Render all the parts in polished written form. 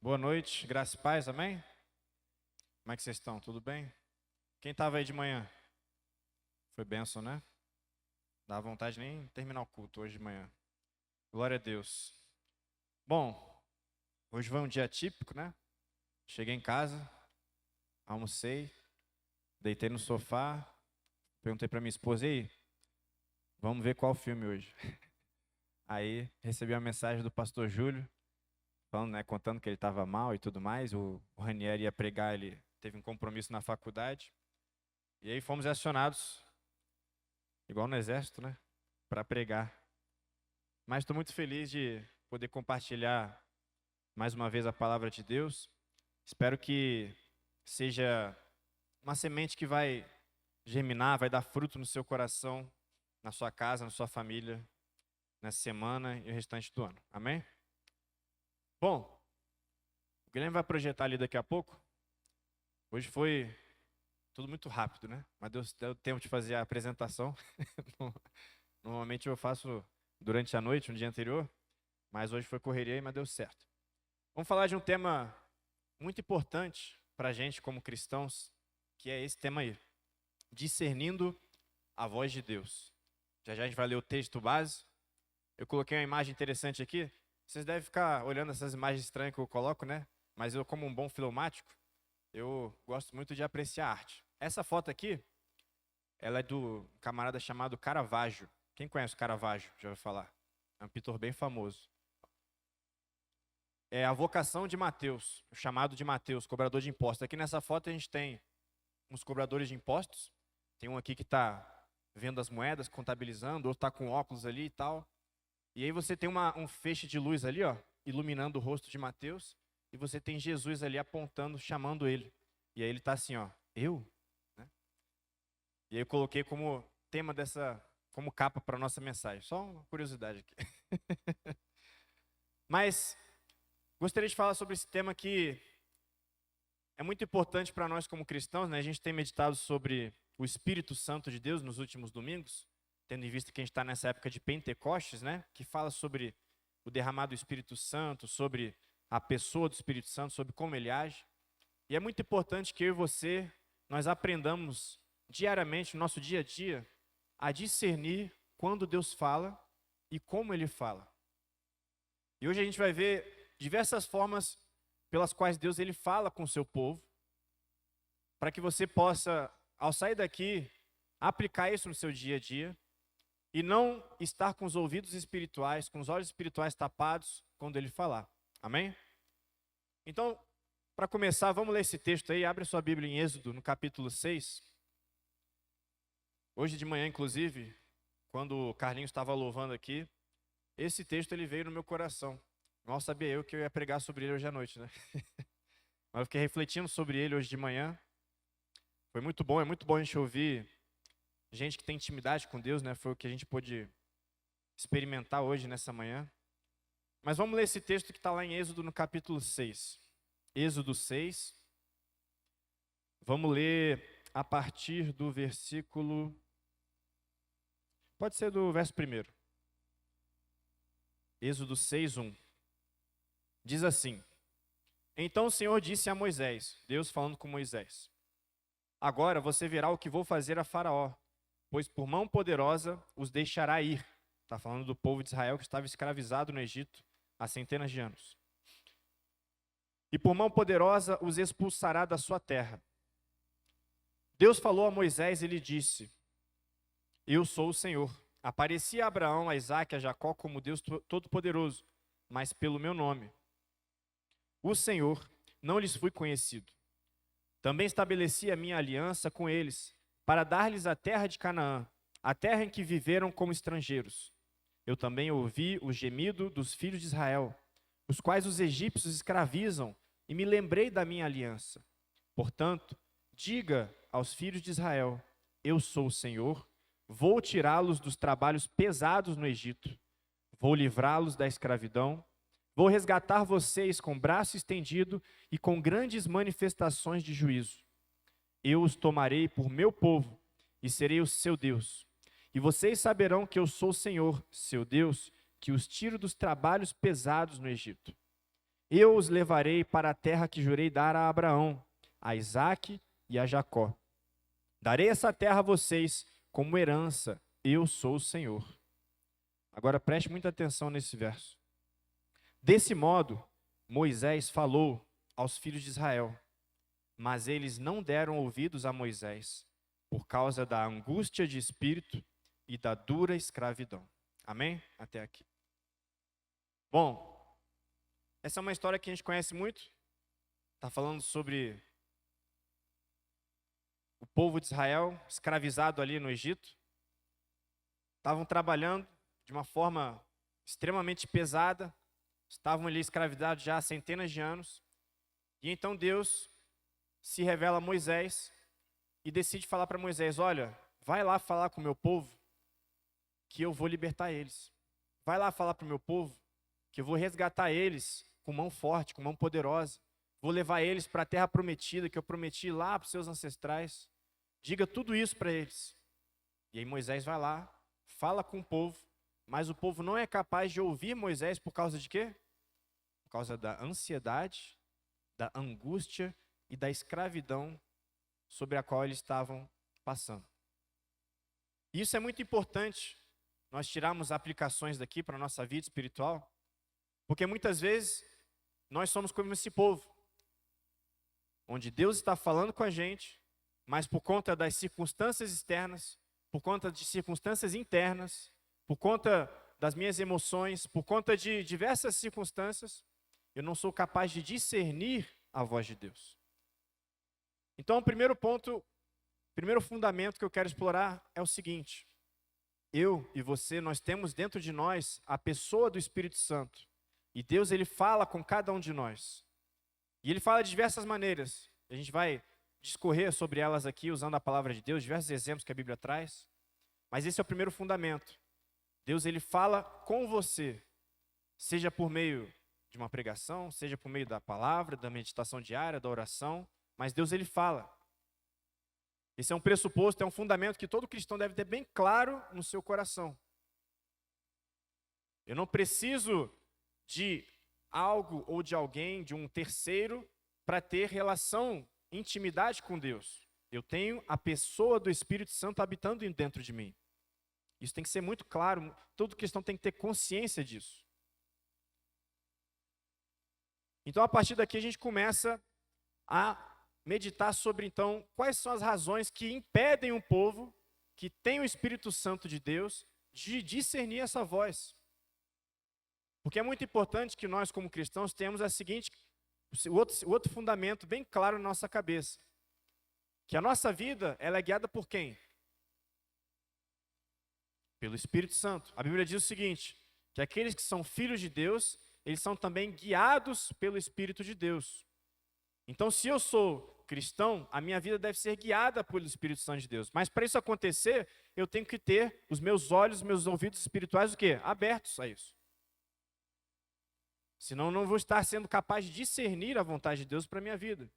Boa noite, graça e paz, amém? Como é que vocês estão? Tudo bem? Quem estava aí de manhã? Foi bênção, né? Dá vontade nem terminar o culto hoje de manhã. Glória a Deus. Bom, hoje foi um dia típico, né? Cheguei em casa, almocei, deitei no sofá, perguntei para minha esposa, e aí, vamos ver qual filme hoje? Aí recebi uma mensagem do pastor Júlio, falando, né, contando que ele estava mal e tudo mais. O Ranieri ia pregar, ele teve um compromisso na faculdade. E aí fomos acionados, igual no exército, né? Para pregar. Mas estou muito feliz de poder compartilhar mais uma vez a palavra de Deus. Espero que seja uma semente que vai germinar, vai dar fruto no seu coração, na sua casa, na sua família, nessa semana e o restante do ano. Amém? Bom, o Guilherme vai projetar ali daqui a pouco. Hoje foi tudo muito rápido, né? Mas deu tempo de fazer a apresentação. Normalmente eu faço durante a noite, no dia anterior, mas hoje foi correria, mas deu certo. Vamos falar de um tema muito importante para a gente como cristãos, que é esse tema aí, discernindo a voz de Deus. Já já a gente vai ler o texto base. Eu coloquei uma imagem interessante aqui. Vocês devem ficar olhando essas imagens estranhas que eu coloco, né? Mas eu, como um bom filomático, eu gosto muito de apreciar arte. Essa foto aqui, ela é do camarada chamado Caravaggio. Quem conhece o Caravaggio? Já ouviu falar? É um pintor bem famoso. É a vocação de Mateus, o chamado de Mateus, cobrador de impostos. Aqui nessa foto a gente tem uns cobradores de impostos. Tem um aqui que está vendo as moedas, contabilizando, outro está com óculos ali e tal. E aí você tem um feixe de luz ali, ó, iluminando o rosto de Mateus. E você tem Jesus ali apontando, chamando ele. E aí ele está assim, ó, eu? Né? E aí eu coloquei como tema como capa para nossa mensagem. Só uma curiosidade aqui. Mas gostaria de falar sobre esse tema que é muito importante para nós como cristãos, né? A gente tem meditado sobre o Espírito Santo de Deus nos últimos domingos, tendo em vista que a gente está nessa época de Pentecostes, né? Que fala sobre o derramado do Espírito Santo, sobre a pessoa do Espírito Santo, sobre como ele age. E é muito importante que eu e você, nós aprendamos diariamente, no nosso dia a dia, a discernir quando Deus fala e como ele fala. E hoje a gente vai ver diversas formas pelas quais Deus ele fala com o seu povo, para que você possa, ao sair daqui, aplicar isso no seu dia a dia e não estar com os ouvidos espirituais, com os olhos espirituais tapados quando ele falar. Amém? Então, para começar, vamos ler esse texto aí. Abre sua Bíblia em Êxodo, no capítulo 6. Hoje de manhã, inclusive, quando o Carlinhos estava louvando aqui, esse texto ele veio no meu coração. Mal sabia eu que eu ia pregar sobre ele hoje à noite, né? Mas eu fiquei refletindo sobre ele hoje de manhã. Foi muito bom, é muito bom a gente ouvir gente que tem intimidade com Deus, né? Foi o que a gente pôde experimentar hoje, nessa manhã. Mas vamos ler esse texto que está lá em Êxodo, no capítulo 6. Êxodo 6. Vamos ler a partir do versículo... Pode ser do verso 1. Êxodo 6, 1. Diz assim: Então o Senhor disse a Moisés, Deus falando com Moisés: Agora você verá o que vou fazer a Faraó, pois por mão poderosa os deixará ir. Está falando do povo de Israel que estava escravizado no Egito há centenas de anos. E por mão poderosa os expulsará da sua terra. Deus falou a Moisés e lhe disse: Eu sou o Senhor. Apareci a Abraão, a Isaque e a Jacó como Deus Todo-Poderoso, mas pelo meu nome, o Senhor, não lhes fui conhecido. Também estabeleci a minha aliança com eles, para dar-lhes a terra de Canaã, a terra em que viveram como estrangeiros. Eu também ouvi o gemido dos filhos de Israel, os quais os egípcios escravizam, e me lembrei da minha aliança. Portanto, diga aos filhos de Israel: Eu sou o Senhor, vou tirá-los dos trabalhos pesados no Egito, vou livrá-los da escravidão, vou resgatar vocês com braço estendido e com grandes manifestações de juízo. Eu os tomarei por meu povo e serei o seu Deus. E vocês saberão que eu sou o Senhor, seu Deus, que os tiro dos trabalhos pesados no Egito. Eu os levarei para a terra que jurei dar a Abraão, a Isaque e a Jacó. Darei essa terra a vocês como herança. Eu sou o Senhor. Agora preste muita atenção nesse verso. Desse modo, Moisés falou aos filhos de Israel, mas eles não deram ouvidos a Moisés, por causa da angústia de espírito e da dura escravidão. Amém? Até aqui. Bom, essa é uma história que a gente conhece muito. Está falando sobre o povo de Israel escravizado ali no Egito. Estavam trabalhando de uma forma extremamente pesada. Estavam ali escravizados já há centenas de anos. E então Deus se revela a Moisés e decide falar para Moisés: olha, vai lá falar com o meu povo que eu vou libertar eles. Vai lá falar para o meu povo que eu vou resgatar eles com mão forte, com mão poderosa. Vou levar eles para a terra prometida que eu prometi lá para os seus ancestrais. Diga tudo isso para eles. E aí Moisés vai lá, fala com o povo, mas o povo não é capaz de ouvir Moisés por causa de quê? Por causa da ansiedade, da angústia e da escravidão sobre a qual eles estavam passando. E isso é muito importante, nós tirarmos aplicações daqui para a nossa vida espiritual, porque muitas vezes nós somos como esse povo, onde Deus está falando com a gente, mas por conta das circunstâncias externas, por conta de circunstâncias internas, por conta das minhas emoções, por conta de diversas circunstâncias, eu não sou capaz de discernir a voz de Deus. Então, o primeiro ponto, primeiro fundamento que eu quero explorar é o seguinte: eu e você, nós temos dentro de nós a pessoa do Espírito Santo. E Deus, ele fala com cada um de nós. E ele fala de diversas maneiras. A gente vai discorrer sobre elas aqui, usando a palavra de Deus, diversos exemplos que a Bíblia traz. Mas esse é o primeiro fundamento. Deus, ele fala com você, seja por meio de uma pregação, seja por meio da palavra, da meditação diária, da oração. Mas Deus, ele fala. Esse é um pressuposto, é um fundamento que todo cristão deve ter bem claro no seu coração. Eu não preciso de algo ou de alguém, de um terceiro, para ter relação, intimidade com Deus. Eu tenho a pessoa do Espírito Santo habitando dentro de mim. Isso tem que ser muito claro, todo cristão tem que ter consciência disso. Então, a partir daqui, a gente começa a meditar sobre, então, quais são as razões que impedem um povo que tem o Espírito Santo de Deus de discernir essa voz. Porque é muito importante que nós, como cristãos, tenhamos o outro fundamento bem claro na nossa cabeça. Que a nossa vida, ela é guiada por quem? Pelo Espírito Santo. A Bíblia diz o seguinte, que aqueles que são filhos de Deus, eles são também guiados pelo Espírito de Deus. Então, se eu sou cristão, a minha vida deve ser guiada pelo Espírito Santo de Deus. Mas para isso acontecer, eu tenho que ter os meus olhos, os meus ouvidos espirituais, o quê? Abertos a isso. Senão eu não vou estar sendo capaz de discernir a vontade de Deus para a minha vida.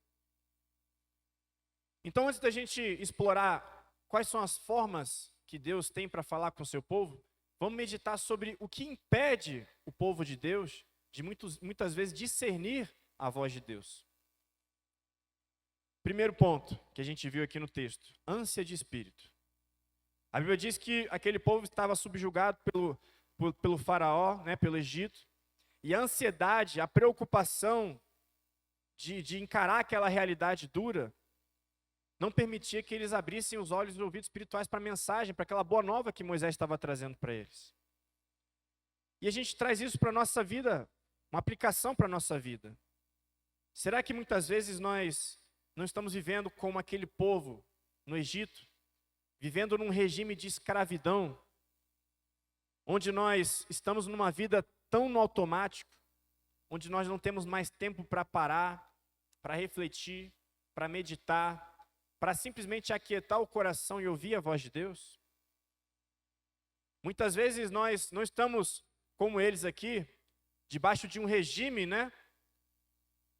Então, antes da gente explorar quais são as formas que Deus tem para falar com o seu povo, vamos meditar sobre o que impede o povo de Deus de muitas vezes discernir a voz de Deus. Primeiro ponto que a gente viu aqui no texto, ânsia de espírito. A Bíblia diz que aquele povo estava subjugado pelo faraó, né, pelo Egito, e a ansiedade, a preocupação de encarar aquela realidade dura, não permitia que eles abrissem os olhos e os ouvidos espirituais para a mensagem, para aquela boa nova que Moisés estava trazendo para eles. E a gente traz isso para a nossa vida, uma aplicação para a nossa vida. Será que muitas vezes nós não estamos vivendo como aquele povo no Egito, vivendo num regime de escravidão, onde nós estamos numa vida tão no automático, onde nós não temos mais tempo para parar, para refletir, para meditar, para simplesmente aquietar o coração e ouvir a voz de Deus? Muitas vezes nós não estamos, como eles aqui, debaixo de um regime, né?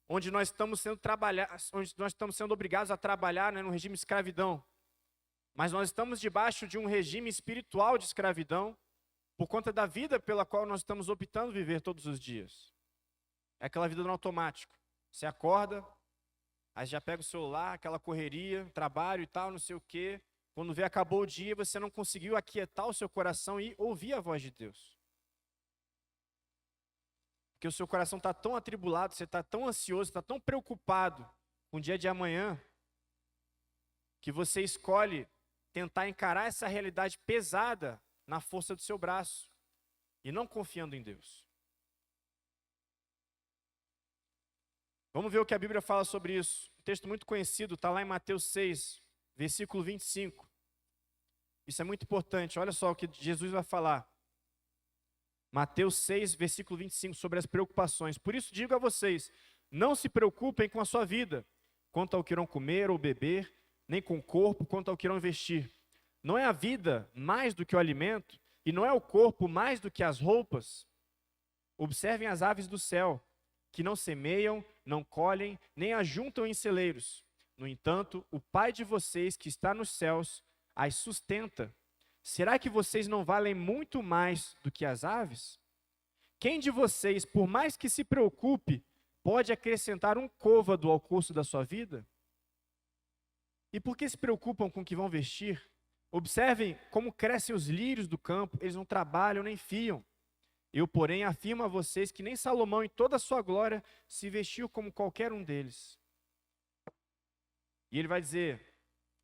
Onde nós estamos sendo obrigados a trabalhar, né, no regime de escravidão. Mas nós estamos debaixo de um regime espiritual de escravidão, por conta da vida pela qual nós estamos optando viver todos os dias. É aquela vida no automático. Você acorda, aí já pega o celular, aquela correria, trabalho e tal, não sei o quê. Quando vê, acabou o dia, você não conseguiu aquietar o seu coração e ouvir a voz de Deus. Porque o seu coração está tão atribulado, você está tão ansioso, está tão preocupado com o dia de amanhã, que você escolhe tentar encarar essa realidade pesada na força do seu braço e não confiando em Deus. Vamos ver o que a Bíblia fala sobre isso. Um texto muito conhecido, está lá em Mateus 6, versículo 25. Isso é muito importante, olha só o que Jesus vai falar. Mateus 6, versículo 25, sobre as preocupações. Por isso digo a vocês, não se preocupem com a sua vida, quanto ao que irão comer ou beber, nem com o corpo, quanto ao que irão vestir. Não é a vida mais do que o alimento, e não é o corpo mais do que as roupas? Observem as aves do céu, que não semeiam, não colhem, nem ajuntam em celeiros. No entanto, o Pai de vocês, que está nos céus, as sustenta. Será que vocês não valem muito mais do que as aves? Quem de vocês, por mais que se preocupe, pode acrescentar um côvado ao curso da sua vida? E por que se preocupam com o que vão vestir? Observem como crescem os lírios do campo, eles não trabalham nem fiam. Eu, porém, afirmo a vocês que nem Salomão, em toda a sua glória, se vestiu como qualquer um deles. E ele vai dizer,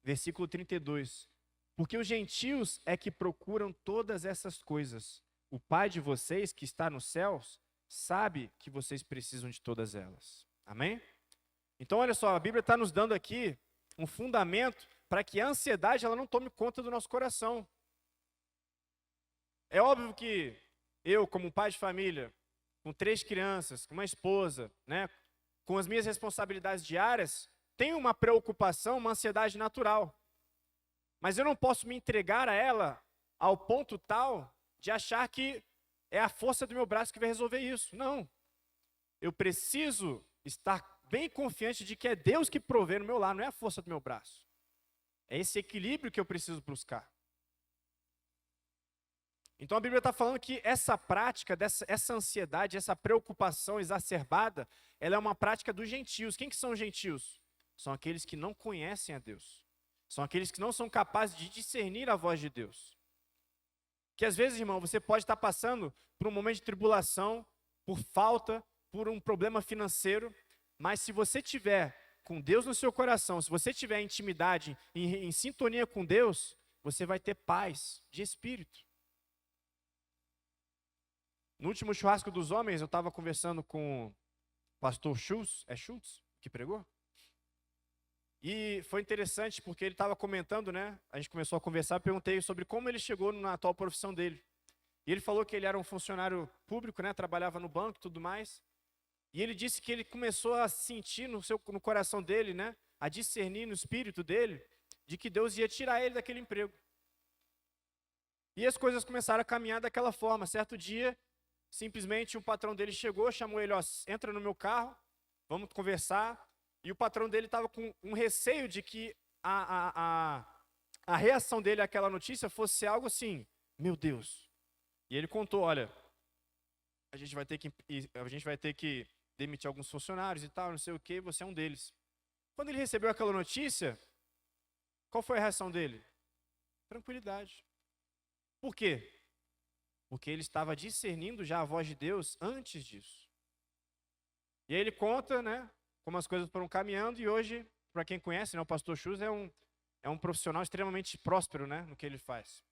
versículo 32, porque os gentios é que procuram todas essas coisas. O Pai de vocês, que está nos céus, sabe que vocês precisam de todas elas. Amém? Então, olha só, a Bíblia está nos dando aqui um fundamento para que a ansiedade ela não tome conta do nosso coração. É óbvio que eu, como pai de família, com 3 crianças, com uma esposa, né, com as minhas responsabilidades diárias, tenho uma preocupação, uma ansiedade natural. Mas eu não posso me entregar a ela ao ponto tal de achar que é a força do meu braço que vai resolver isso. Não. Eu preciso estar bem confiante de que é Deus que provê no meu lar, não é a força do meu braço. É esse equilíbrio que eu preciso buscar. Então a Bíblia está falando que essa prática, essa ansiedade, essa preocupação exacerbada, ela é uma prática dos gentios. Quem que são os gentios? São aqueles que não conhecem a Deus. São aqueles que não são capazes de discernir a voz de Deus. Que às vezes, irmão, você pode estar passando por um momento de tribulação, por falta, por um problema financeiro, mas se você tiver com Deus no seu coração, se você tiver intimidade, em sintonia com Deus, você vai ter paz de espírito. No último churrasco dos homens, eu estava conversando com o pastor Schultz, é Schultz que pregou? E foi interessante porque ele estava comentando, né? A gente começou a conversar, perguntei sobre como ele chegou na atual profissão dele. E ele falou que ele era um funcionário público, né? Trabalhava no banco e tudo mais. E ele disse que ele começou a sentir no coração dele, né? A discernir no espírito dele, de que Deus ia tirar ele daquele emprego. E as coisas começaram a caminhar daquela forma. Certo dia, simplesmente o patrão dele chegou, chamou ele, ó, entra no meu carro, vamos conversar. E o patrão dele estava com um receio de que a reação dele àquela notícia fosse algo assim, meu Deus. E ele contou, olha, a gente vai ter que demitir alguns funcionários e tal, não sei o que, você é um deles. Quando ele recebeu aquela notícia, qual foi a reação dele? Tranquilidade. Por quê? Porque ele estava discernindo já a voz de Deus antes disso. E aí ele conta, né, como as coisas foram caminhando, e hoje, para quem conhece, né, o pastor Schultz é um profissional extremamente próspero, né, no que ele faz.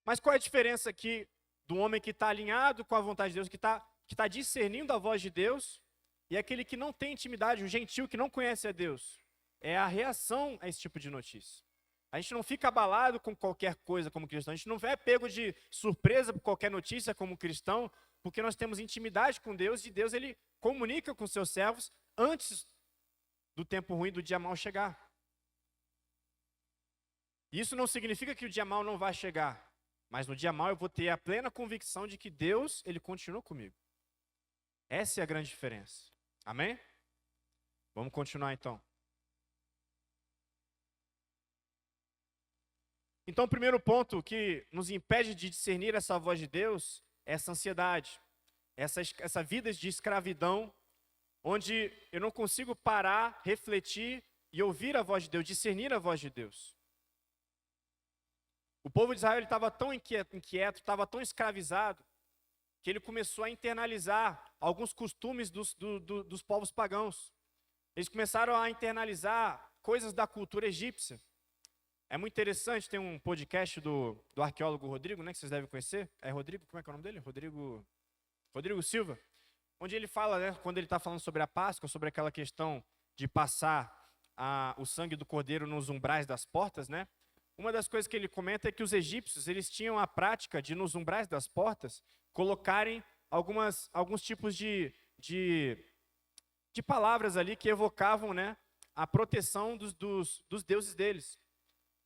Mas qual é a diferença aqui do homem que está alinhado com a vontade de Deus, que está discernindo a voz de Deus, e aquele que não tem intimidade, o gentio que não conhece a Deus? É a reação a esse tipo de notícia. A gente não fica abalado com qualquer coisa como cristão, a gente não é pego de surpresa por qualquer notícia como cristão, porque nós temos intimidade com Deus, e Deus ele comunica com seus servos antes do tempo ruim, do dia mau chegar. Isso não significa que o dia mau não vai chegar, mas no dia mau eu vou ter a plena convicção de que Deus ele continua comigo. Essa é a grande diferença. Amém? Vamos continuar então. Então, o primeiro ponto que nos impede de discernir essa voz de Deus é essa ansiedade. essa vida de escravidão, onde eu não consigo parar, refletir e ouvir a voz de Deus, discernir a voz de Deus. O povo de Israel estava tão inquieto, estava tão escravizado, que ele começou a internalizar alguns costumes dos povos pagãos. Eles começaram a internalizar coisas da cultura egípcia. É muito interessante, tem um podcast do arqueólogo Rodrigo, né, que vocês devem conhecer. É Rodrigo, como é que é o nome dele? Rodrigo Silva. Onde ele fala, né, quando ele está falando sobre a Páscoa, sobre aquela questão de passar o sangue do cordeiro nos umbrais das portas, né? Uma das coisas que ele comenta é que os egípcios, eles tinham a prática de, nos umbrais das portas, colocarem alguns tipos de palavras ali que evocavam, né, a proteção dos deuses deles.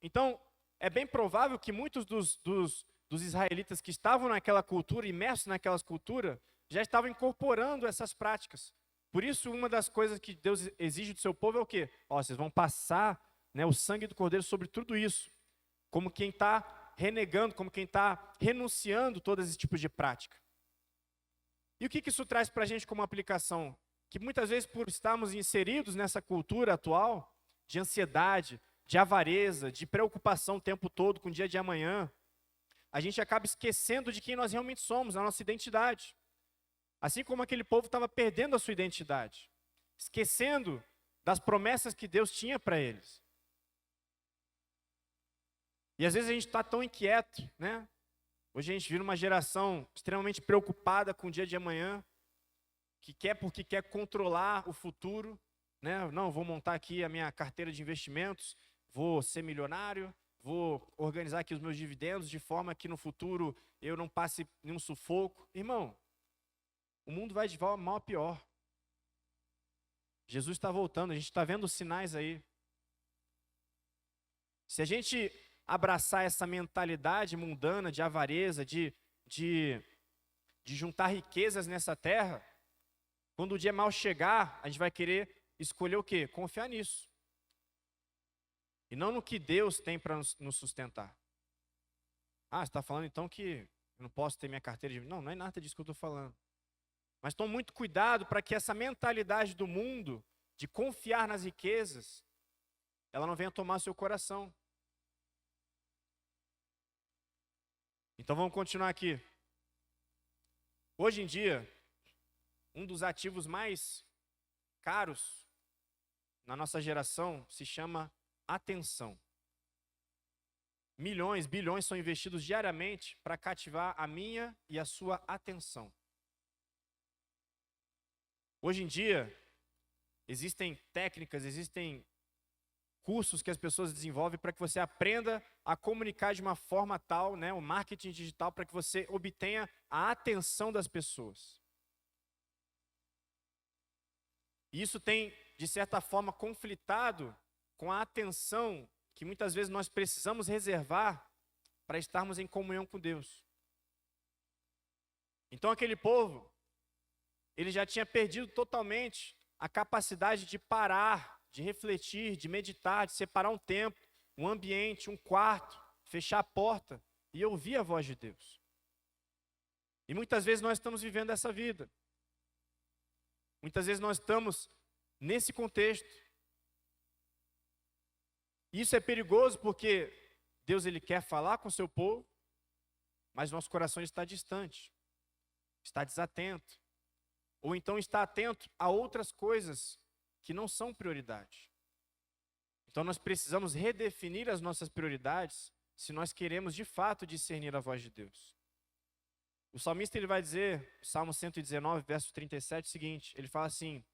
Então, é bem provável que muitos dos israelitas que estavam naquela cultura, imersos naquela cultura, já estavam incorporando essas práticas. Por isso, uma das coisas que Deus exige do seu povo é o quê? Vocês vão passar, né, o sangue do cordeiro sobre tudo isso. Como quem está renegando, como quem está renunciando todos esses tipos de prática. E o que isso traz para a gente como aplicação? Que muitas vezes, por estarmos inseridos nessa cultura atual, de ansiedade, de avareza, de preocupação o tempo todo com o dia de amanhã, a gente acaba esquecendo de quem nós realmente somos, a nossa identidade. Assim como aquele povo estava perdendo a sua identidade, esquecendo das promessas que Deus tinha para eles. E às vezes a gente está tão inquieto, né? Hoje a gente vive uma geração extremamente preocupada com o dia de amanhã, que quer controlar o futuro, né? Não, vou montar aqui a minha carteira de investimentos, vou ser milionário, vou organizar aqui os meus dividendos de forma que no futuro eu não passe nenhum sufoco. Irmão, o mundo vai de mal a pior. Jesus está voltando, a gente está vendo os sinais aí. Se a gente abraçar essa mentalidade mundana de avareza, de juntar riquezas nessa terra, quando o dia mal chegar, a gente vai querer escolher o quê? Confiar nisso. E não no que Deus tem para nos sustentar. Você está falando então que eu não posso ter minha carteira de... Não é nada disso que eu estou falando. Mas tome muito cuidado para que essa mentalidade do mundo, de confiar nas riquezas, ela não venha tomar seu coração. Então vamos continuar aqui. Hoje em dia, um dos ativos mais caros na nossa geração se chama atenção. Milhões, bilhões são investidos diariamente para cativar a minha e a sua atenção. Hoje em dia, existem técnicas, existem cursos que as pessoas desenvolvem para que você aprenda a comunicar de uma forma tal, né, o marketing digital, para que você obtenha a atenção das pessoas. E isso tem, de certa forma, conflitado com a atenção que muitas vezes nós precisamos reservar para estarmos em comunhão com Deus. Então aquele povo, ele já tinha perdido totalmente a capacidade de parar, de refletir, de meditar, de separar um tempo, um ambiente, um quarto, fechar a porta e ouvir a voz de Deus. E muitas vezes nós estamos vivendo essa vida. Muitas vezes nós estamos nesse contexto. Isso é perigoso porque Deus ele quer falar com o seu povo, mas nosso coração está distante, está desatento. Ou então está atento a outras coisas que não são prioridade. Então nós precisamos redefinir as nossas prioridades se nós queremos de fato discernir a voz de Deus. O salmista ele vai dizer, Salmo 119, verso 37, o seguinte, ele fala assim: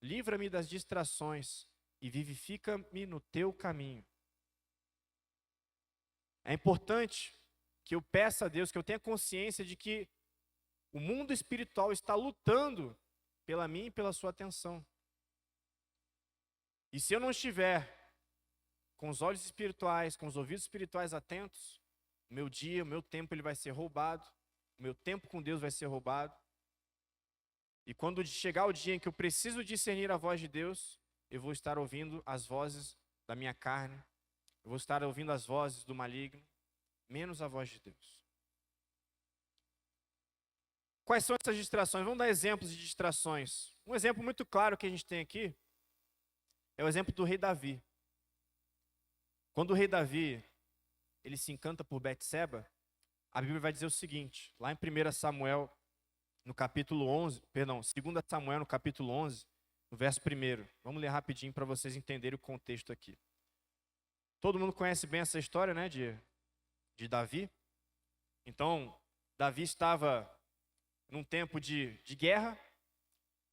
livra-me das distrações e vivifica-me no teu caminho. É importante que eu peça a Deus, que eu tenha consciência de que o mundo espiritual está lutando pela minha e pela sua atenção. E se eu não estiver com os olhos espirituais, com os ouvidos espirituais atentos, o meu dia, o meu tempo ele vai ser roubado, o meu tempo com Deus vai ser roubado. E quando chegar o dia em que eu preciso discernir a voz de Deus, eu vou estar ouvindo as vozes da minha carne, eu vou estar ouvindo as vozes do maligno, menos a voz de Deus. Quais são essas distrações? Vamos dar exemplos de distrações. Um exemplo muito claro que a gente tem aqui é o exemplo do rei Davi. Quando o rei Davi, ele se encanta por Betseba, a Bíblia vai dizer o seguinte, lá em 1 Samuel, no capítulo 11, perdão, 2 Samuel, no capítulo 11, no verso 1. Vamos ler rapidinho para vocês entenderem o contexto aqui. Todo mundo conhece bem essa história, né, de Davi. Então, Davi estava num tempo de guerra,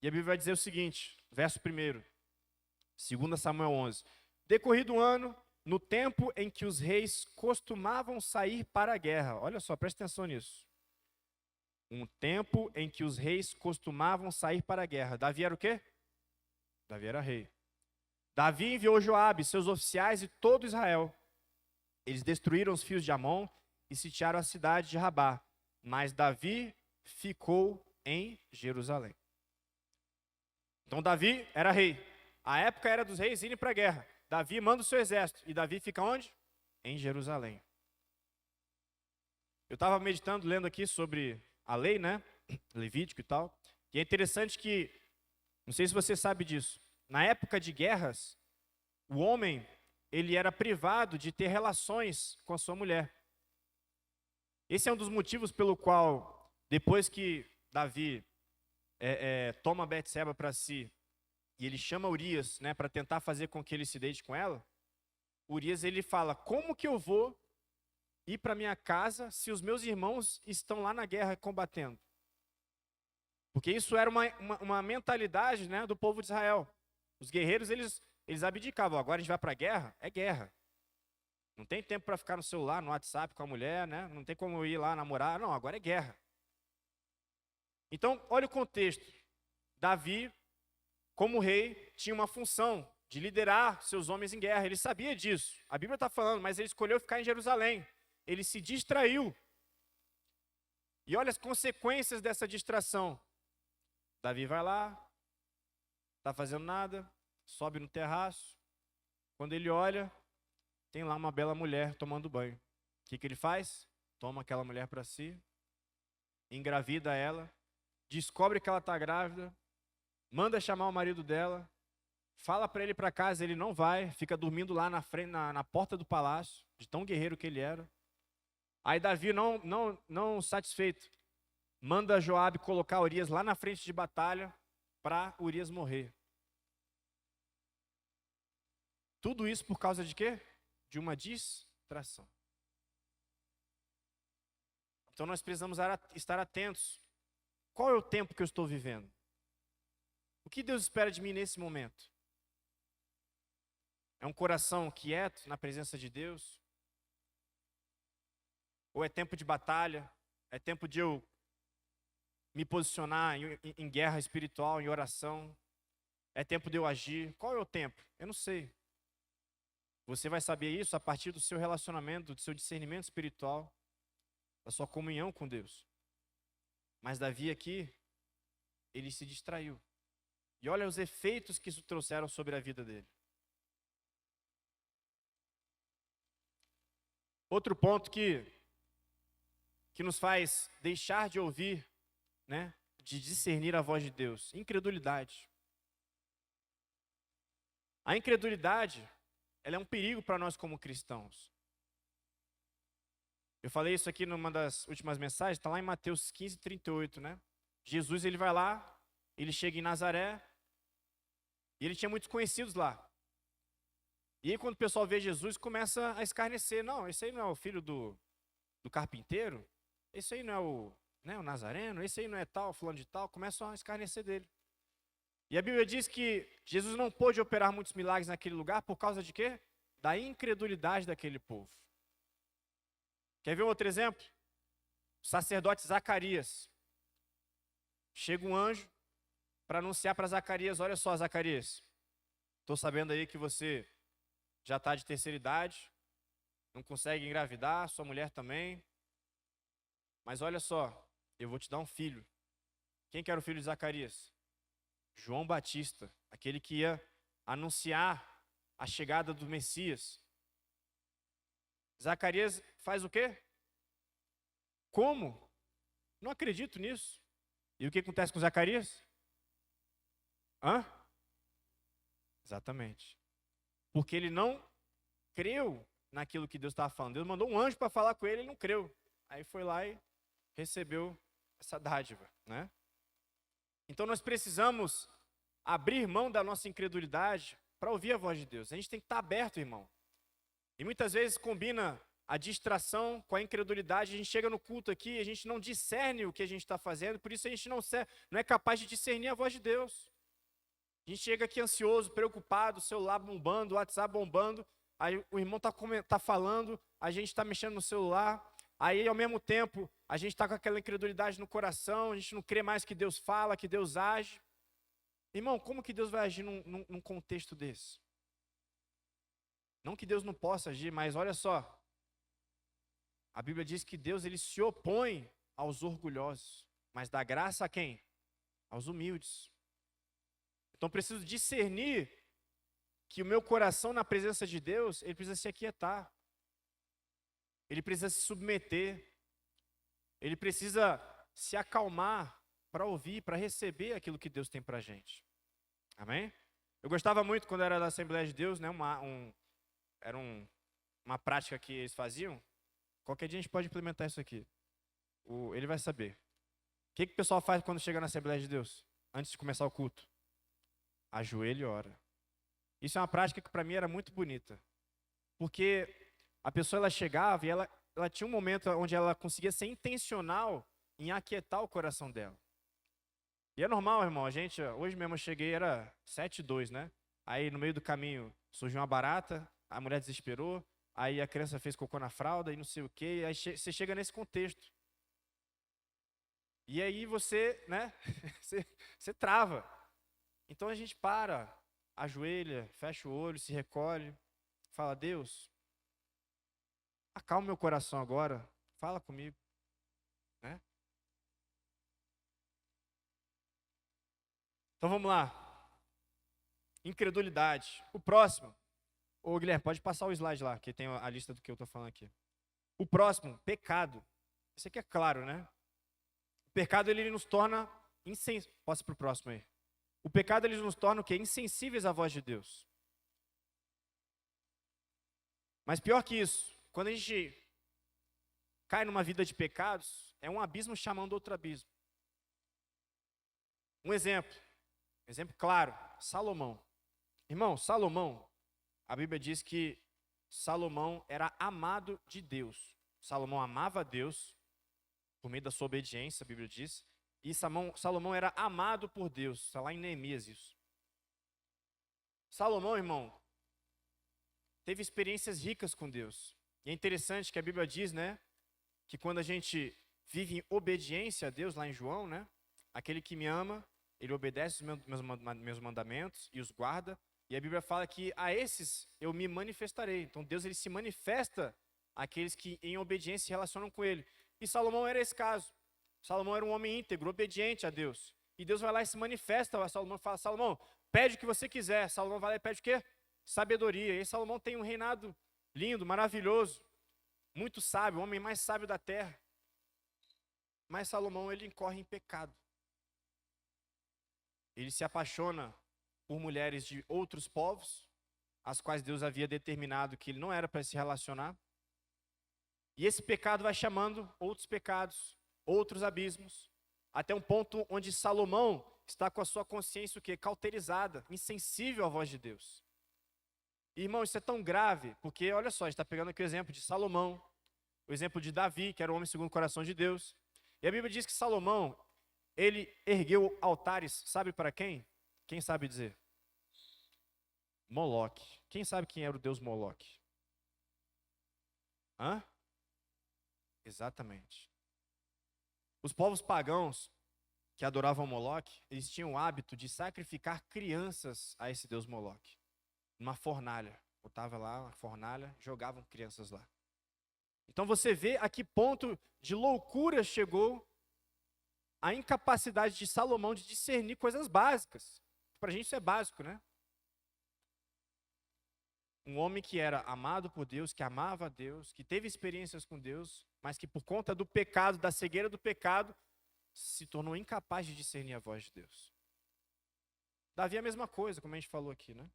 e a Bíblia vai dizer o seguinte, verso 1, 2 Samuel 11. Decorrido um ano, no tempo em que os reis costumavam sair para a guerra. Olha só, presta atenção nisso. Um tempo em que os reis costumavam sair para a guerra. Davi era o quê? Davi era rei. Davi enviou Joabe, seus oficiais e todo Israel. Eles destruíram os fios de Amon e sitiaram a cidade de Rabá. Mas Davi ficou em Jerusalém. Então Davi era rei. A época era dos reis irem para a guerra. Davi manda o seu exército. E Davi fica onde? Em Jerusalém. Eu estava meditando, lendo aqui sobre a lei, né? Levítico e tal. E é interessante que, não sei se você sabe disso, na época de guerras, o homem, ele era privado de ter relações com a sua mulher. Esse é um dos motivos pelo qual, depois que Davi toma Betseba para si, e ele chama Urias, né, para tentar fazer com que ele se deite com ela, Urias, ele fala, como que eu vou ir para minha casa se os meus irmãos estão lá na guerra combatendo? Porque isso era uma mentalidade, né, do povo de Israel. Os guerreiros, eles abdicavam, agora a gente vai para a guerra, é guerra. Não tem tempo para ficar no celular, no WhatsApp com a mulher, né? Não tem como ir lá namorar, não, agora é guerra. Então, olha o contexto. Davi, como rei, tinha uma função de liderar seus homens em guerra. Ele sabia disso. A Bíblia está falando, mas ele escolheu ficar em Jerusalém. Ele se distraiu. E olha as consequências dessa distração. Davi vai lá, está fazendo nada, sobe no terraço. Quando ele olha, tem lá uma bela mulher tomando banho. O que ele faz? Toma aquela mulher para si, engravida ela, descobre que ela está grávida, manda chamar o marido dela, fala para ele ir para casa, ele não vai, fica dormindo lá na frente, na porta do palácio, de tão guerreiro que ele era. Aí Davi, não satisfeito, manda Joabe colocar Urias lá na frente de batalha para Urias morrer. Tudo isso por causa de quê? De uma distração. Então nós precisamos estar atentos. Qual é o tempo que eu estou vivendo? O que Deus espera de mim nesse momento? É um coração quieto na presença de Deus? Ou é tempo de batalha? É tempo de eu me posicionar em guerra espiritual, em oração? É tempo de eu agir? Qual é o tempo? Eu não sei. Você vai saber isso a partir do seu relacionamento, do seu discernimento espiritual, da sua comunhão com Deus. Mas Davi aqui, ele se distraiu. E olha os efeitos que isso trouxeram sobre a vida dele. Outro ponto que nos faz deixar de ouvir, né, de discernir a voz de Deus, incredulidade. A incredulidade, ela é um perigo para nós como cristãos. Eu falei isso aqui numa das últimas mensagens, está lá em Mateus 15, 38, né? Jesus, ele vai lá, ele chega em Nazaré, e ele tinha muitos conhecidos lá. E aí quando o pessoal vê Jesus, começa a escarnecer. Não, esse aí não é o filho do carpinteiro? Esse aí não é o Nazareno? Esse aí não é tal, fulano de tal? Começam a escarnecer dele. E a Bíblia diz que Jesus não pôde operar muitos milagres naquele lugar por causa de quê? Da incredulidade daquele povo. Quer ver um outro exemplo? O sacerdote Zacarias. Chega um anjo para anunciar para Zacarias, olha só, Zacarias, estou sabendo aí que você já está de terceira idade, não consegue engravidar, sua mulher também, mas olha só, eu vou te dar um filho. Quem que era o filho de Zacarias? João Batista, aquele que ia anunciar a chegada do Messias. Zacarias faz o quê? Como? Não acredito nisso. E o que acontece com Zacarias? Hã? Exatamente. Porque ele não creu naquilo que Deus estava falando. Deus mandou um anjo para falar com ele, ele não creu. Aí foi lá e recebeu essa dádiva, né? Então nós precisamos abrir mão da nossa incredulidade para ouvir a voz de Deus. A gente tem que estar aberto, irmão. E muitas vezes combina a distração com a incredulidade. A gente chega no culto aqui, a gente não discerne o que a gente está fazendo, por isso a gente não é capaz de discernir a voz de Deus. A gente chega aqui ansioso, preocupado, celular bombando, WhatsApp bombando, aí o irmão tá falando, a gente está mexendo no celular, aí ao mesmo tempo a gente está com aquela incredulidade no coração, a gente não crê mais que Deus fala, que Deus age. Irmão, como que Deus vai agir num contexto desse? Não que Deus não possa agir, mas olha só, a Bíblia diz que Deus ele se opõe aos orgulhosos, mas dá graça a quem? Aos humildes. Então preciso discernir que o meu coração na presença de Deus, ele precisa se aquietar. Ele precisa se submeter. Ele precisa se acalmar para ouvir, para receber aquilo que Deus tem para a gente. Amém? Eu gostava muito quando era da Assembleia de Deus, né? Era uma prática que eles faziam. Qualquer dia a gente pode implementar isso aqui. Ele vai saber. O que o pessoal faz quando chega na Assembleia de Deus? Antes de começar o culto? Ajoelha e ora. Isso é uma prática que para mim era muito bonita. Porque a pessoa ela chegava e ela tinha um momento onde ela conseguia ser intencional em aquietar o coração dela. E é normal, irmão, hoje mesmo eu cheguei, era 7h02, né? Aí no meio do caminho surgiu uma barata, a mulher desesperou, aí a criança fez cocô na fralda e não sei o quê, aí você chega nesse contexto. E aí você, né, você trava. Então a gente para, ajoelha, fecha o olho, se recolhe, fala, Deus, acalma meu coração agora, fala comigo, né? Então vamos lá. Incredulidade. O próximo. Ô Guilherme, pode passar o slide lá, que tem a lista do que eu estou falando aqui. O próximo, pecado. Isso aqui é claro, né? O pecado ele nos torna insensíveis. Posso ir para o próximo aí. O pecado ele nos torna o quê? Insensíveis à voz de Deus. Mas pior que isso, quando a gente cai numa vida de pecados, é um abismo chamando outro abismo. Um exemplo claro, Salomão. Irmão, Salomão, a Bíblia diz que Salomão era amado de Deus. Salomão amava a Deus por meio da sua obediência, a Bíblia diz. E Salomão era amado por Deus. Está lá em Neemias isso. Salomão, irmão, teve experiências ricas com Deus. E é interessante que a Bíblia diz, né, que quando a gente vive em obediência a Deus, lá em João, né, aquele que me ama, ele obedece os meus mandamentos e os guarda. E a Bíblia fala que a esses eu me manifestarei. Então Deus ele se manifesta àqueles que em obediência se relacionam com ele. E Salomão era esse caso. Salomão era um homem íntegro, obediente a Deus. E Deus vai lá e se manifesta a Salomão e fala, Salomão, pede o que você quiser. Salomão vai lá e pede o quê? Sabedoria. E Salomão tem um reinado lindo, maravilhoso, muito sábio, o homem mais sábio da terra. Mas Salomão, ele incorre em pecado. Ele se apaixona por mulheres de outros povos, as quais Deus havia determinado que ele não era para se relacionar. E esse pecado vai chamando outros pecados, outros abismos, até um ponto onde Salomão está com a sua consciência o quê? Cauterizada, insensível à voz de Deus. E, irmão, isso é tão grave, porque, olha só, a gente está pegando aqui o exemplo de Salomão, o exemplo de Davi, que era um homem segundo o coração de Deus. E a Bíblia diz que Salomão, ele ergueu altares, sabe para quem? Quem sabe dizer? Moloque. Quem sabe quem era o deus Moloque? Hã? Exatamente. Os povos pagãos que adoravam Moloque, eles tinham o hábito de sacrificar crianças a esse deus Moloque. Numa fornalha. Botava lá uma fornalha, jogavam crianças lá. Então você vê a que ponto de loucura chegou a incapacidade de Salomão de discernir coisas básicas. Para a gente isso é básico, né? Um homem que era amado por Deus, que amava a Deus, que teve experiências com Deus, mas que por conta do pecado, da cegueira do pecado, se tornou incapaz de discernir a voz de Deus. Davi é a mesma coisa, como a gente falou aqui, né?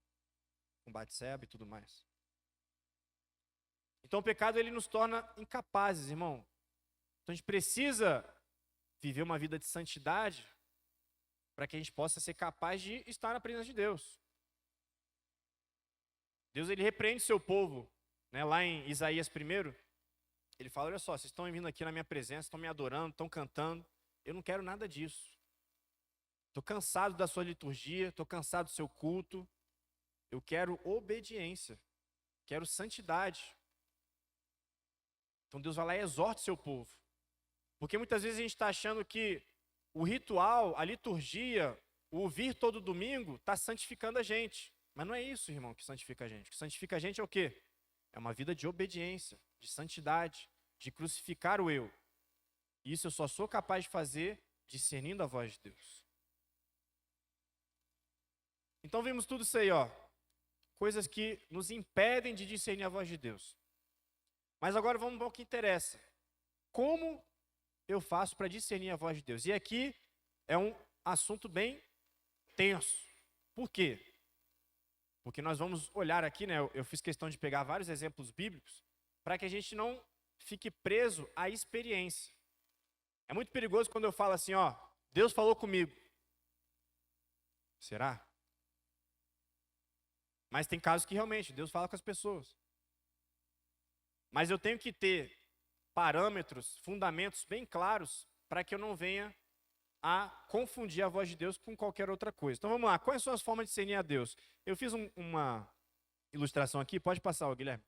Com Batseba e tudo mais. Então o pecado ele nos torna incapazes, irmão. Então a gente precisa viver uma vida de santidade para que a gente possa ser capaz de estar na presença de Deus. Deus ele repreende seu povo, né? Lá em Isaías 1, ele fala, olha só, vocês estão vindo aqui na minha presença, estão me adorando, estão cantando, eu não quero nada disso. Estou cansado da sua liturgia, estou cansado do seu culto, eu quero obediência, quero santidade. Então Deus vai lá e exorta o seu povo. Porque muitas vezes a gente está achando que o ritual, a liturgia, o vir todo domingo está santificando a gente. Mas não é isso, irmão, que santifica a gente. O que santifica a gente é o quê? É uma vida de obediência, de santidade, de crucificar o eu. E isso eu só sou capaz de fazer discernindo a voz de Deus. Então vimos tudo isso aí, ó. Coisas que nos impedem de discernir a voz de Deus. Mas agora vamos ao que interessa. Como eu faço para discernir a voz de Deus? E aqui é um assunto bem tenso. Por quê? Porque nós vamos olhar aqui, né? Eu fiz questão de pegar vários exemplos bíblicos para que a gente não fique preso à experiência. É muito perigoso quando eu falo assim, ó, Deus falou comigo. Será? Mas tem casos que realmente Deus fala com as pessoas. Mas eu tenho que ter parâmetros, fundamentos bem claros para que eu não venha a confundir a voz de Deus com qualquer outra coisa. Então vamos lá, quais são as formas de discernir a Deus? Eu fiz uma ilustração aqui, pode passar, Guilherme,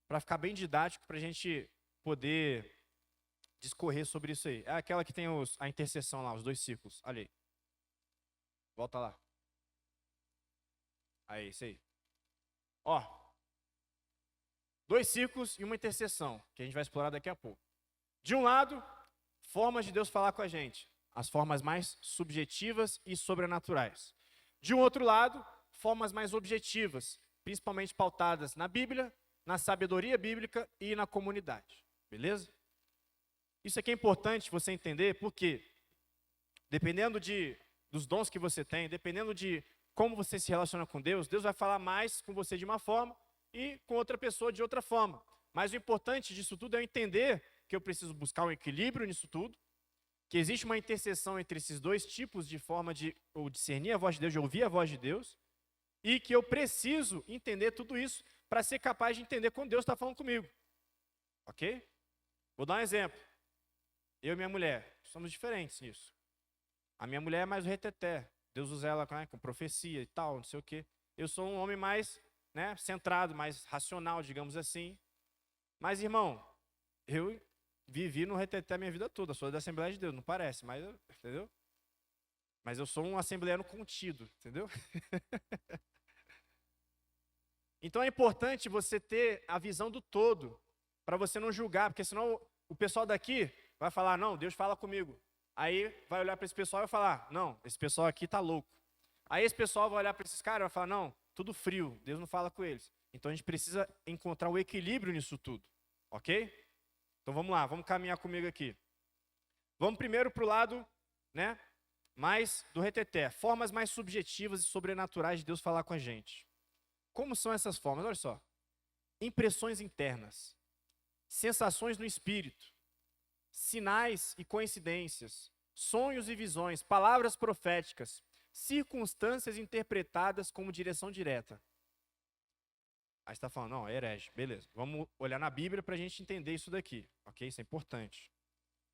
para ficar bem didático, para a gente poder discorrer sobre isso aí. É aquela que tem a interseção lá, os dois círculos, olha aí. Volta lá. Aí, isso aí. Ó, 2 círculos e uma interseção, que a gente vai explorar daqui a pouco. De um lado, formas de Deus falar com a gente, as formas mais subjetivas e sobrenaturais. De um outro lado, formas mais objetivas, principalmente pautadas na Bíblia, na sabedoria bíblica e na comunidade. Beleza? Isso aqui é importante você entender, porque dependendo dos dons que você tem, dependendo de como você se relaciona com Deus, Deus vai falar mais com você de uma forma e com outra pessoa de outra forma. Mas o importante disso tudo é eu entender que eu preciso buscar um equilíbrio nisso tudo, que existe uma interseção entre esses dois tipos de forma de eu discernir a voz de Deus, de ouvir a voz de Deus, e que eu preciso entender tudo isso para ser capaz de entender quando Deus está falando comigo. Ok? Vou dar um exemplo. Eu e minha mulher, somos diferentes nisso. A minha mulher é mais o reteté. Deus usa ela com profecia e tal, não sei o quê. Eu sou um homem mais, né, centrado, mais racional, digamos assim. Mas, irmão, eu vivi no reteté a minha vida toda. Sou da Assembleia de Deus, não parece, mas, entendeu? Mas eu sou um assembleano contido, entendeu? Então é importante você ter a visão do todo, para você não julgar, porque senão o pessoal daqui vai falar, não, Deus fala comigo. Aí vai olhar para esse pessoal e vai falar, não, esse pessoal aqui tá louco. Aí esse pessoal vai olhar para esses caras e vai falar, não, tudo frio, Deus não fala com eles. Então a gente precisa encontrar o equilíbrio nisso tudo, ok? Então vamos lá, vamos caminhar comigo aqui. Vamos primeiro para o lado, né, mais do reteté, formas mais subjetivas e sobrenaturais de Deus falar com a gente. Como são essas formas? Olha só, impressões internas, sensações no espírito, sinais e coincidências, sonhos e visões, palavras proféticas, circunstâncias interpretadas como direção direta. Aí você está falando, não, é herege, beleza. Vamos olhar na Bíblia para a gente entender isso daqui, ok? Isso é importante.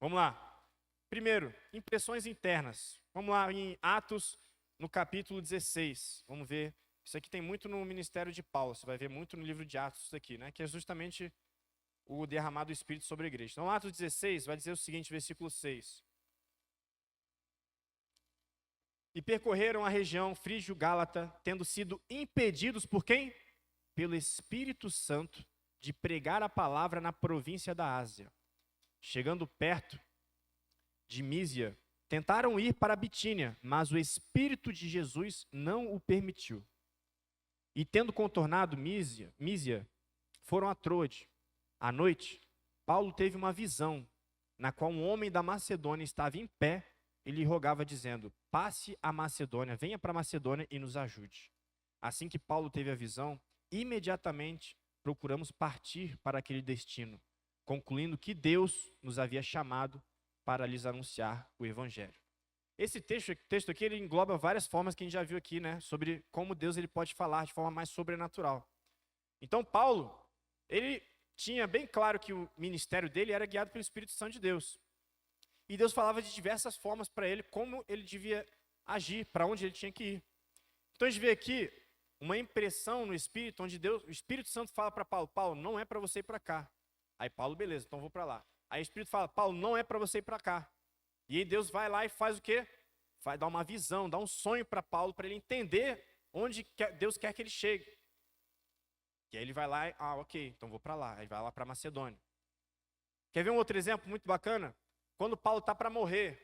Vamos lá. Primeiro, impressões internas. Vamos lá em Atos, no capítulo 16. Vamos ver. Isso aqui tem muito no ministério de Paulo, você vai ver muito no livro de Atos isso aqui, né? Que é justamente o derramado do Espírito sobre a igreja. Então, Atos 16 vai dizer o seguinte, versículo 6. E percorreram a região frígio-gálata, tendo sido impedidos por quem? Pelo Espírito Santo, de pregar a palavra na província da Ásia. Chegando perto de Mísia, tentaram ir para a Bitínia, mas o Espírito de Jesus não o permitiu. E tendo contornado Mísia, foram a Troade. À noite, Paulo teve uma visão, na qual um homem da Macedônia estava em pé ele rogava dizendo: passe a Macedônia, venha para Macedônia e nos ajude. Assim que Paulo teve a visão, imediatamente procuramos partir para aquele destino, concluindo que Deus nos havia chamado para lhes anunciar o evangelho. Esse texto aqui, ele engloba várias formas que a gente já viu aqui, né? Sobre como Deus ele pode falar de forma mais sobrenatural. Então, Paulo, ele tinha bem claro que o ministério dele era guiado pelo Espírito Santo de Deus. E Deus falava de diversas formas para ele, como ele devia agir, para onde ele tinha que ir. Então, a gente vê aqui uma impressão no Espírito, onde o Espírito Santo fala para Paulo: Paulo, não é para você ir para cá. Aí Paulo, beleza, então vou para lá. Aí o Espírito fala: Paulo, não é para você ir para cá. E aí Deus vai lá e faz o quê? Vai dar uma visão, dá um sonho para Paulo, para ele entender onde Deus quer que ele chegue. E aí ele vai lá e, ok, então vou para lá. Aí vai lá para Macedônia. Quer ver um outro exemplo muito bacana? Quando Paulo está para morrer,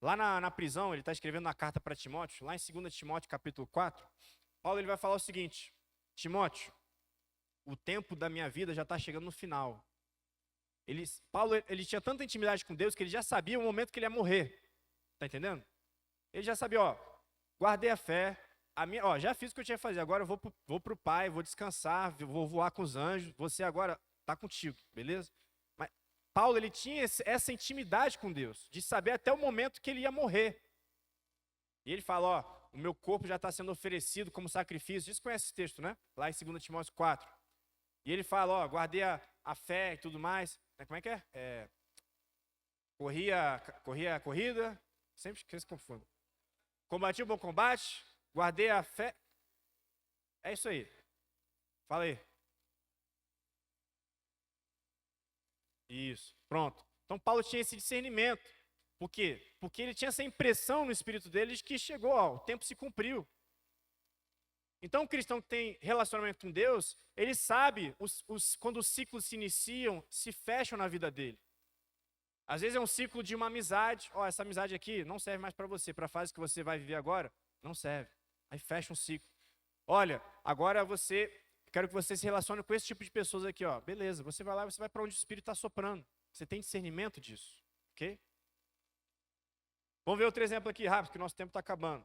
lá na prisão, ele está escrevendo uma carta para Timóteo, lá em 2 Timóteo capítulo 4, Paulo ele vai falar o seguinte: Timóteo, o tempo da minha vida já está chegando no final. Paulo ele tinha tanta intimidade com Deus que ele já sabia o momento que ele ia morrer. Tá entendendo? Ele já sabia, guardei a fé, já fiz o que eu tinha que fazer, agora eu vou pro Pai, vou descansar, vou voar com os anjos, você agora está contigo, beleza? Mas Paulo ele tinha essa intimidade com Deus, de saber até o momento que ele ia morrer. E ele fala, o meu corpo já está sendo oferecido como sacrifício. Vocês conhecem esse texto, né? Lá em 2 Timóteo 4. E ele fala, guardei a fé e tudo mais. Como é que é? Corri a corrida, sempre esqueço como foi. Combati o bom combate, guardei a fé. É isso aí. Fala aí. Isso, pronto. Então Paulo tinha esse discernimento. Por quê? Porque ele tinha essa impressão no espírito dele de que chegou, o tempo se cumpriu. Então, o cristão que tem relacionamento com Deus, ele sabe quando os ciclos se iniciam, se fecham na vida dele. Às vezes é um ciclo de uma amizade. Essa amizade aqui não serve mais para você, para a fase que você vai viver agora, não serve. Aí fecha um ciclo. Olha, agora quero que você se relacione com esse tipo de pessoas aqui, beleza, você vai lá, você vai para onde o Espírito está soprando. Você tem discernimento disso, ok? Vamos ver outro exemplo aqui rápido, que o nosso tempo está acabando.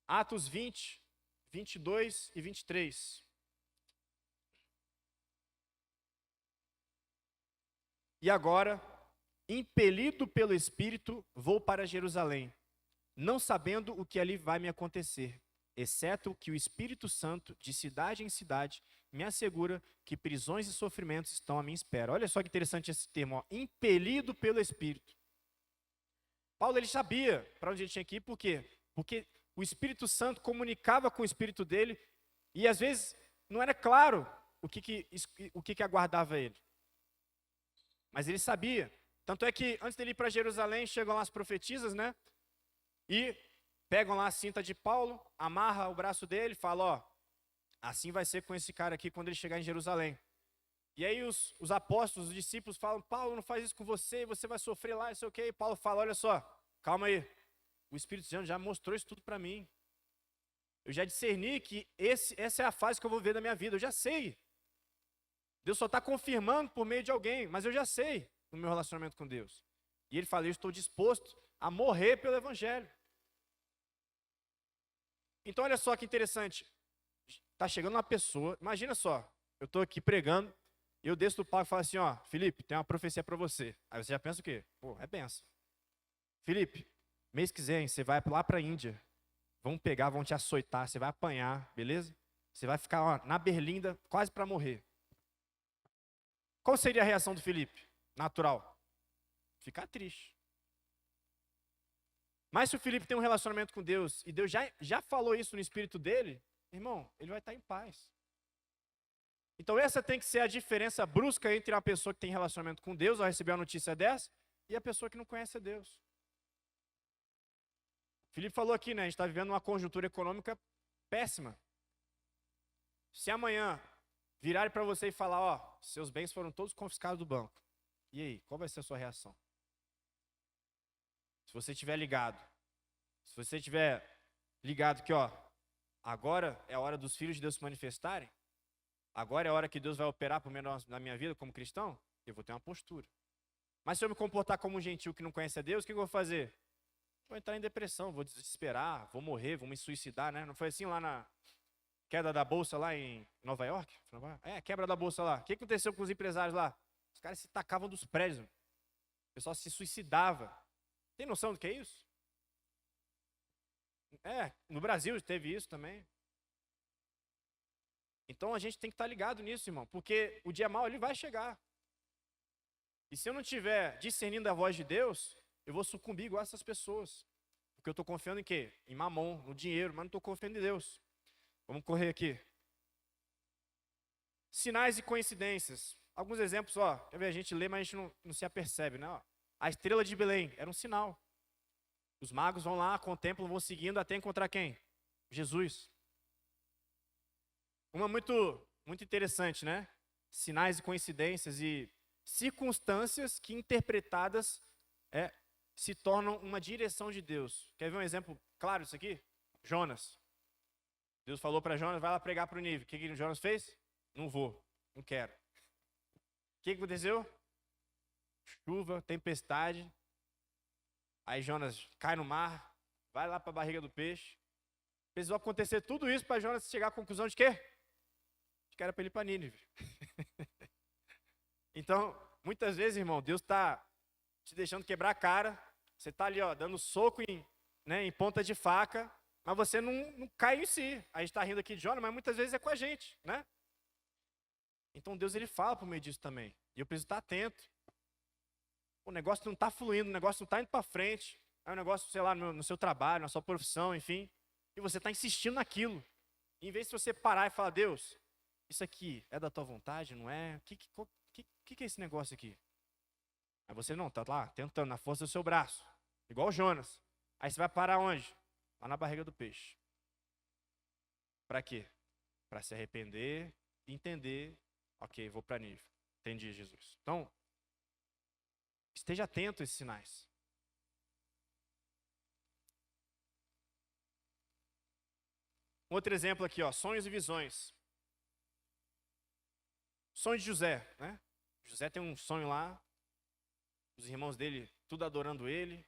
Atos 20, 22 e 23. E agora, impelido pelo Espírito, vou para Jerusalém, não sabendo o que ali vai me acontecer, exceto que o Espírito Santo, de cidade em cidade, me assegura que prisões e sofrimentos estão à minha espera. Olha só que interessante esse termo, impelido pelo Espírito. Paulo ele sabia para onde ele tinha que ir, por quê? Porque o Espírito Santo comunicava com o Espírito dele e às vezes não era claro o que aguardava ele. Mas ele sabia. Tanto é que antes dele ir para Jerusalém, chegam lá as profetisas, né? E pegam lá a cinta de Paulo, amarra o braço dele, fala, assim vai ser com esse cara aqui quando ele chegar em Jerusalém. E aí os apóstolos, os discípulos falam, Paulo, não faz isso com você vai sofrer lá, não sei o quê. E Paulo fala, olha só, calma aí. O Espírito Santo já mostrou isso tudo para mim. Eu já discerni que essa é a fase que eu vou ver da minha vida, eu já sei. Deus só está confirmando por meio de alguém, mas eu já sei no meu relacionamento com Deus. E ele fala, eu estou disposto a morrer pelo Evangelho. Então olha só que interessante. Está chegando uma pessoa, imagina só, eu estou aqui pregando, e eu desço do palco e falo assim, Felipe, tem uma profecia para você. Aí você já pensa o quê? É benção. Felipe, mês que vem você vai lá para a Índia, vão pegar, vão te açoitar, você vai apanhar, beleza? Você vai ficar na berlinda quase para morrer. Qual seria a reação do Felipe? Natural. Ficar triste. Mas se o Felipe tem um relacionamento com Deus, e Deus já falou isso no espírito dele, irmão, ele vai estar em paz. Então essa tem que ser a diferença brusca entre uma pessoa que tem relacionamento com Deus, ao receber uma notícia dessa, e a pessoa que não conhece a Deus. O Felipe falou aqui, né? A gente está vivendo uma conjuntura econômica péssima. Se amanhã virarem para você e falar, seus bens foram todos confiscados do banco. E aí, qual vai ser a sua reação? Se você estiver ligado. Se você estiver ligado que, agora é a hora dos filhos de Deus se manifestarem. Agora é a hora que Deus vai operar por meio na minha vida como cristão. Eu vou ter uma postura. Mas se eu me comportar como um gentil que não conhece a Deus, o que eu vou fazer? vou entrar em depressão, vou desesperar, vou morrer, vou me suicidar, né? Não foi assim lá na queda da bolsa lá em Nova York? Quebra da bolsa lá. O que aconteceu com os empresários lá? Os caras se tacavam dos prédios. O pessoal se suicidava. Tem noção do que é isso? No Brasil teve isso também. Então a gente tem que estar ligado nisso, irmão, porque o dia mau ele vai chegar. E se eu não estiver discernindo a voz de Deus, eu vou sucumbir igual essas pessoas. Porque eu estou confiando em quê? Em mamon, no dinheiro, mas não estou confiando em Deus. Vamos correr aqui. Sinais e coincidências. Alguns exemplos, ó. Quer ver? A gente lê, mas a gente não se apercebe, né? Ó, a estrela de Belém era um sinal. Os magos vão lá, contemplam, vão seguindo até encontrar quem? Jesus. Uma muito interessante, né? Sinais e coincidências e circunstâncias que interpretadas se tornam uma direção de Deus. Quer ver um exemplo claro disso aqui? Jonas. Deus falou para Jonas, vai lá pregar para o Nínive. O que Jonas fez? Não vou, não quero. O que aconteceu? Chuva, tempestade. Aí Jonas cai no mar, vai lá para a barriga do peixe. Precisou acontecer tudo isso para Jonas chegar à conclusão de quê? De que era para ele ir para Nínive. Então, muitas vezes, irmão, Deus está te deixando quebrar a cara. Você está ali, ó, dando soco em ponta de faca, mas você não cai em si. A gente está rindo aqui de Jonas, mas muitas vezes é com a gente, né? Então Deus ele fala por meio disso também. E eu preciso estar atento. O negócio não está fluindo, o negócio não está indo para frente. É um negócio, sei lá, no seu trabalho, na sua profissão, enfim. E você está insistindo naquilo. E, em vez de você parar e falar, Deus, isso aqui é da tua vontade, não é? O que é esse negócio aqui? Aí você não, tá lá tentando, na força do seu braço. Igual o Jonas. Aí você vai parar onde? Lá na barriga do peixe. Para quê? Para se arrepender e entender, ok, vou para Nínive. Entendi, Jesus. Então, esteja atento a esses sinais. Um outro exemplo aqui, ó, sonhos e visões. Sonho de José, né? José tem um sonho lá, os irmãos dele tudo adorando ele.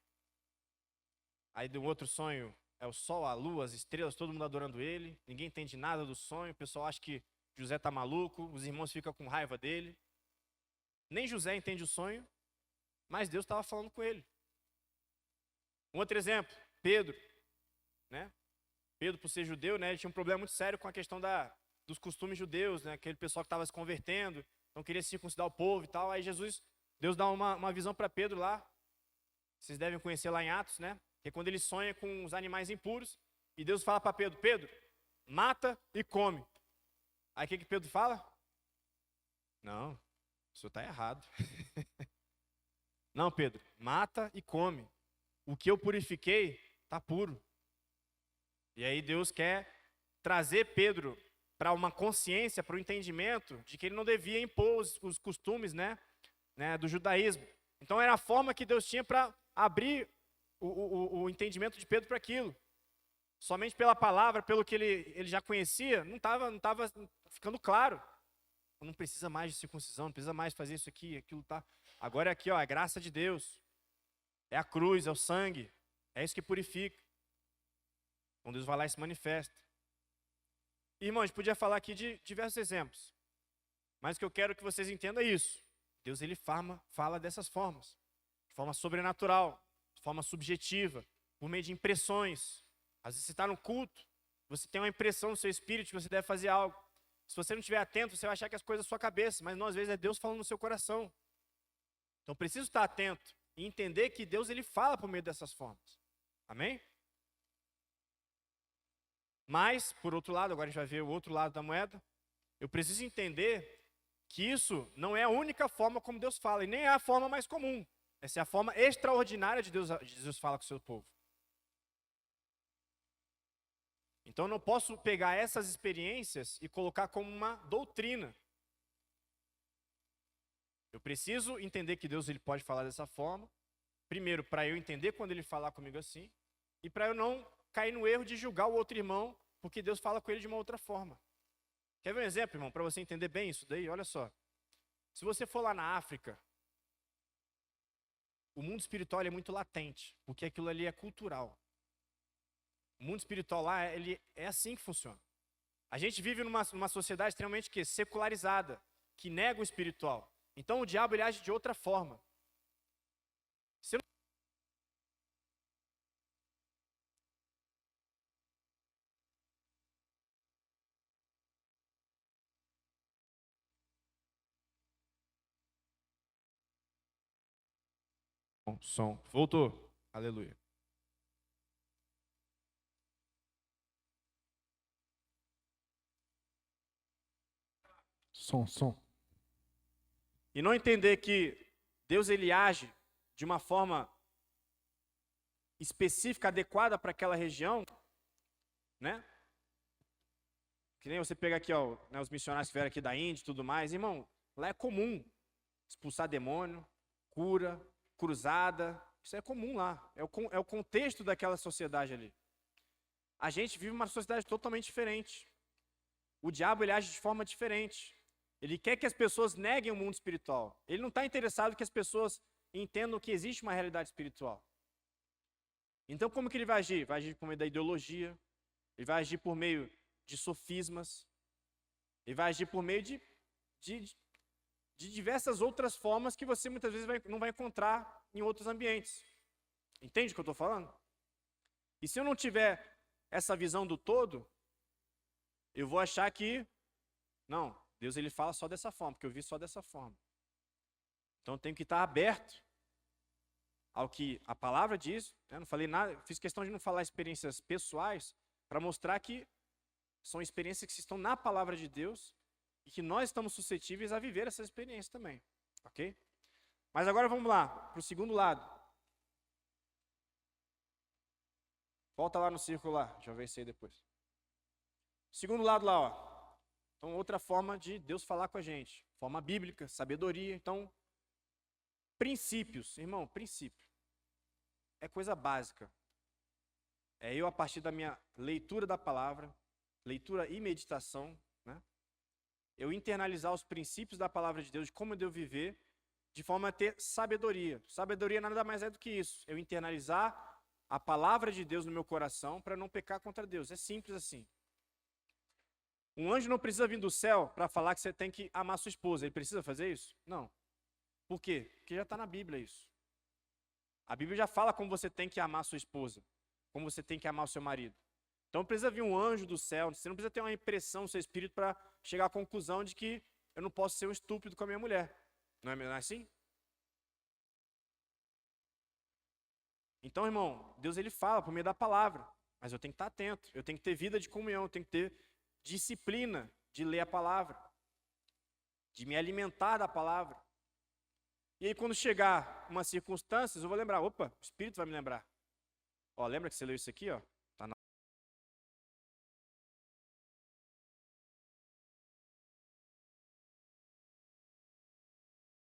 Aí de um outro sonho é o sol, a lua, as estrelas, todo mundo adorando ele. Ninguém entende nada do sonho, o pessoal acha que José está maluco, os irmãos ficam com raiva dele. Nem José entende o sonho, mas Deus estava falando com ele. Um outro exemplo, Pedro, né? Pedro, por ser judeu, né, ele tinha um problema muito sério com a questão dos costumes judeus, né? Aquele pessoal que estava se convertendo, não queria circuncidar o povo e tal. Aí Deus dá uma visão para Pedro lá. Vocês devem conhecer lá em Atos, né? Que é quando ele sonha com os animais impuros. E Deus fala para Pedro, Pedro, mata e come. Aí o que Pedro fala? Não, o senhor está errado. Não, Pedro, mata e come. O que eu purifiquei está puro. E aí Deus quer trazer Pedro para uma consciência, para o entendimento de que ele não devia impor os costumes, né, do judaísmo. Então era a forma que Deus tinha para abrir o entendimento de Pedro para aquilo. Somente pela palavra, pelo que ele já conhecia, não estava ficando claro. Não precisa mais de circuncisão, não precisa mais fazer isso aqui, aquilo tá. Agora é aqui, ó, a graça de Deus. É a cruz, é o sangue. É isso que purifica. Então Deus vai lá e se manifesta. Irmãos, a gente podia falar aqui de diversos exemplos. Mas o que eu quero que vocês entendam é isso. Deus ele fala dessas formas. De forma sobrenatural, de forma subjetiva, por meio de impressões. Às vezes você está no culto, você tem uma impressão no seu espírito que você deve fazer algo. Se você não estiver atento, você vai achar que as coisas são da sua cabeça, mas não, às vezes é Deus falando no seu coração. Então preciso estar atento e entender que Deus ele fala por meio dessas formas. Amém? Mas, por outro lado, agora a gente vai ver o outro lado da moeda. Eu preciso entender que isso não é a única forma como Deus fala, e nem é a forma mais comum. Essa é a forma extraordinária de Deus fala com o seu povo. Então eu não posso pegar essas experiências e colocar como uma doutrina. Eu preciso entender que Deus ele pode falar dessa forma. Primeiro, para eu entender quando ele falar comigo assim. E para eu não cair no erro de julgar o outro irmão, porque Deus fala com ele de uma outra forma. Quer ver um exemplo, irmão, para você entender bem isso daí? Olha só. Se você for lá na África, o mundo espiritual ele é muito latente, porque aquilo ali é cultural. O mundo espiritual lá, ele é assim que funciona. A gente vive numa sociedade extremamente secularizada, que nega o espiritual. Então o diabo ele age de outra forma. Você não... Som. Voltou. Aleluia. Som. E não entender que Deus ele age de uma forma específica, adequada para aquela região, né? Que nem você pega aqui, ó, né, os missionários que vieram aqui da Índia e tudo mais. Irmão, lá é comum expulsar demônio, cura, cruzada. Isso é comum lá. É o contexto daquela sociedade ali. A gente vive uma sociedade totalmente diferente. O diabo ele age de forma diferente. Ele quer que as pessoas neguem o mundo espiritual. Ele não está interessado que as pessoas entendam que existe uma realidade espiritual. Então, como que ele vai agir? Vai agir por meio da ideologia. Ele vai agir por meio de sofismas. Ele vai agir por meio de diversas outras formas que você muitas vezes não vai encontrar em outros ambientes. Entende o que eu estou falando? E se eu não tiver essa visão do todo, eu vou achar que, não, Deus ele fala só dessa forma, porque eu vi só dessa forma. Então eu tenho que estar aberto ao que a palavra diz. Eu não falei nada, fiz questão de não falar experiências pessoais, para mostrar que são experiências que estão na palavra de Deus e que nós estamos suscetíveis a viver essas experiências também, ok? Mas agora vamos lá, para o segundo lado. Volta lá no círculo lá, já vê isso aí depois. Segundo lado lá, ó. Então, outra forma de Deus falar com a gente. Forma bíblica, sabedoria. Então, princípios. Irmão, princípio. É coisa básica. É eu, a partir da minha leitura da palavra, leitura e meditação, né? Eu internalizar os princípios da palavra de Deus, de como eu devo viver, de forma a ter sabedoria. Sabedoria nada mais é do que isso. Eu internalizar a palavra de Deus no meu coração para não pecar contra Deus. É simples assim. Um anjo não precisa vir do céu para falar que você tem que amar sua esposa. Ele precisa fazer isso? Não. Por quê? Porque já está na Bíblia isso. A Bíblia já fala como você tem que amar sua esposa, como você tem que amar o seu marido. Então não precisa vir um anjo do céu, você não precisa ter uma impressão no seu espírito para chegar à conclusão de que eu não posso ser um estúpido com a minha mulher. Não é assim? Então, irmão, Deus ele fala por meio da palavra, mas eu tenho que estar atento, eu tenho que ter vida de comunhão, eu tenho que ter disciplina de ler a palavra, de me alimentar da palavra. E aí quando chegar umas circunstâncias, eu vou lembrar, opa, o Espírito vai me lembrar. Ó, lembra que você leu isso aqui, ó?